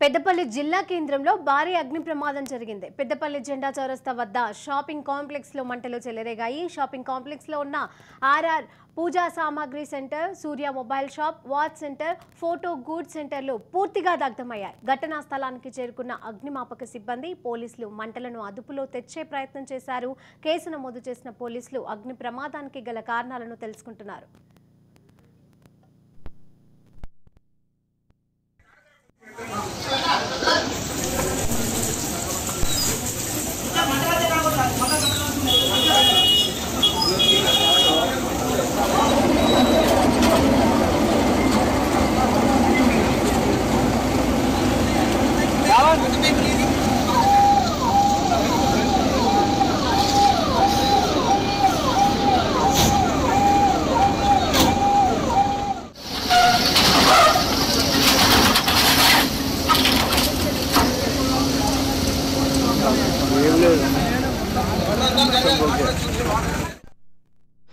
పెద్దపల్లి జిల్లా కేంద్రంలో భారీ అగ్ని ప్రమాదం జరిగింది. పెద్దపల్లి జెండా చౌరస్తా వద్ద షాపింగ్ కాంప్లెక్స్ లో మంటలు చెలరేగాయి. షాపింగ్ కాంప్లెక్స్ లో ఉన్న RR Pooja Samagri centre, Surya mobile shop, watch centre, photo goods సెంటర్లు పూర్తిగా దగ్ధమయ్యాయి. ఘటనా స్థలానికి చేరుకున్న అగ్నిమాపక సిబ్బంది, పోలీసులు మంటలను అదుపులో తెచ్చే ప్రయత్నం చేశారు. కేసు నమోదు చేసిన పోలీసులు అగ్ని ప్రమాదానికి గల కారణాలను తెలుసుకుంటున్నారు.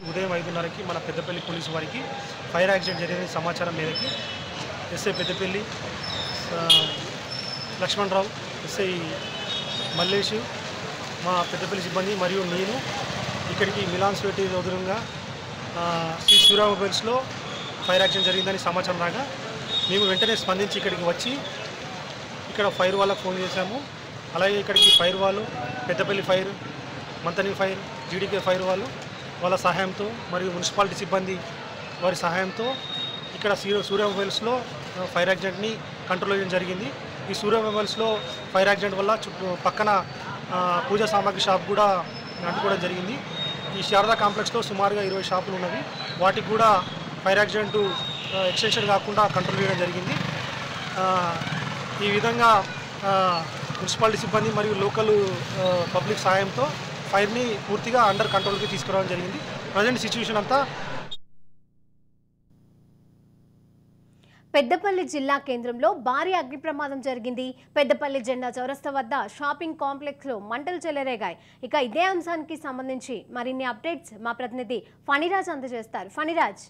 ఉదయం 5:30కి మన పెద్దపల్లి పోలీసు వారికి ఫైర్ యాక్సిడెంట్ జరిగిన సమాచారం మేరకు ఎస్ఐ పెద్దపల్లి లక్ష్మణరావు, ఎస్ఐ మల్లేష్, మా పెద్దపల్లి సిబ్బంది మరియు నేను ఇక్కడికి మిలాన్ స్వేటి ఎదురుగా శ్రీ సూర్య మొబైల్స్లో ఫైర్ యాక్సిడెంట్ జరిగిందని సమాచారం రాగా మేము వెంటనే స్పందించి ఇక్కడికి వచ్చి ఇక్కడ ఫైర్ వాళ్ళకు ఫోన్ చేశాము. అలాగే ఇక్కడికి ఫైర్ వాళ్ళు, Peddapalli fire, Manthani fire, GDK fire వాళ్ళ సహాయంతో మరియు మున్సిపాలిటీ సిబ్బంది వారి సహాయంతో ఇక్కడ సూర్య మొబైల్స్లో ఫైర్ యాక్సిడెంట్ని కంట్రోల్ చేయడం జరిగింది. ఈ సూర్య మొబైల్స్లో ఫైర్ యాక్సిడెంట్ వల్ల పక్కన పూజా సామాగ్రి షాప్ కూడా అంటుకోవడం జరిగింది. ఈ శారదా కాంప్లెక్స్లో సుమారుగా 20 షాపులు ఉన్నవి. వాటికి కూడా ఫైర్ యాక్సిడెంట్ ఎక్స్టెన్షన్ కాకుండా కంట్రోల్ చేయడం జరిగింది. ఈ విధంగా మున్సిపాలిటీ సిబ్బంది మరియు లోకల్ పబ్లిక్ సహాయంతో ఫైర్ని పూర్తిగా అండర్ కంట్రోల్కి తీసుకురావడం జరిగింది. ప్రజెంట్ సిచ్యువేషన్ అంతా పెద్దపల్లి జిల్లా కేంద్రంలో భారీ అగ్ని ప్రమాదం జరిగింది. పెద్దపల్లి జెండా చౌరస్తా వద్ద షాపింగ్ కాంప్లెక్స్ లో మంటలు చెలరేగాయి. ఇక ఇదే అంశానికి సంబంధించి మరిన్ని అప్డేట్స్ మా ప్రతినిధి ఫణిరాజ్ అందజేస్తారు. ఫణిరాజ్,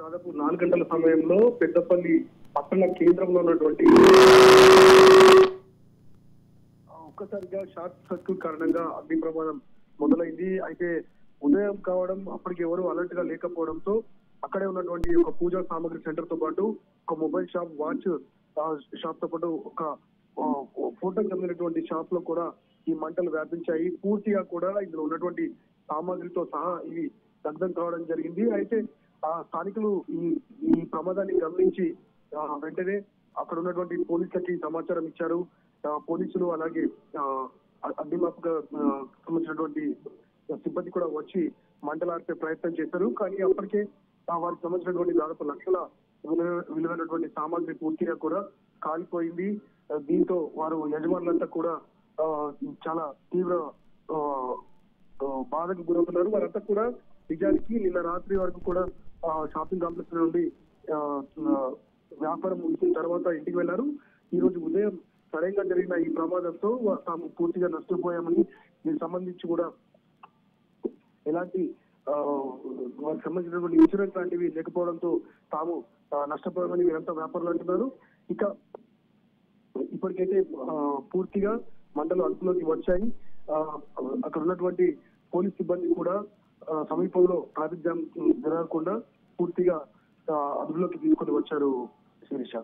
దాదాపు 4 గంటల సమయంలో పెద్దపల్లి పట్టణ కేంద్రంలో ఉన్నటువంటి ఒక్కసారిగా షార్ట్ సర్క్యూట్ కారణంగా అగ్ని ప్రమాదం మొదలైంది. అయితే ఉదయం కావడం, అప్పటికి ఎవరు అలర్ట్ గా లేకపోవడంతో అక్కడే ఉన్నటువంటి ఒక పూజా సామాగ్రి సెంటర్ తో పాటు ఒక మొబైల్ షాప్, వాచ్ షాప్ తో పాటు ఒక ఫోటోకి చెందినటువంటి షాప్ లో కూడా ఈ మంటలు వ్యాపించాయి. పూర్తిగా కూడా ఇందులో ఉన్నటువంటి సామాగ్రితో సహా ఇవి దగ్ధం కావడం జరిగింది. అయితే ఆ స్థానికులు ఈ ప్రమాదాన్ని గమనించి వెంటనే అక్కడ ఉన్నటువంటి పోలీసులకి సమాచారం ఇచ్చారు. పోలీసులు అలాగే అగ్నిమాపక సంబంధించినటువంటి సిబ్బంది కూడా వచ్చి మంటలార్పే ప్రయత్నం చేశారు. కానీ అప్పటికే వారికి సంబంధించినటువంటి దాదాపు లక్షల విలువైనటువంటి సామాగ్రి పూర్తిగా కూడా కాలిపోయింది. దీంతో వారు యజమానులంతా కూడా చాలా తీవ్ర బాధకు గురవుతున్నారు. వారంతా కూడా నిజానికి నిన్న రాత్రి వరకు కూడా షాపింగ్ కాంప్లెక్స్ నుండి వ్యాపారం ముగిసిన తర్వాత ఇంటికి వెళ్లారు. ఈ రోజు ఉదయం సడన్గా జరిగిన ఈ ప్రమాదంతో తాము పూర్తిగా నష్టపోయామని, దీనికి సంబంధించి కూడా ఎలాంటి వారికి సంబంధించినటువంటి ఇన్సూరెన్స్ లాంటివి లేకపోవడంతో తాము నష్టపోయామని వీరంతా వ్యాపారులు అంటున్నారు. ఇక ఇప్పటికైతే పూర్తిగా మంటలు అదుపులోకి వచ్చాయి. అక్కడ ఉన్నటువంటి పోలీస్ సిబ్బంది కూడా సమీపంలో ట్రాఫిక్ జామ్ జరగకుండా పూర్తిగా అదుపులోకి తీసుకొని వచ్చారు. శిరీష.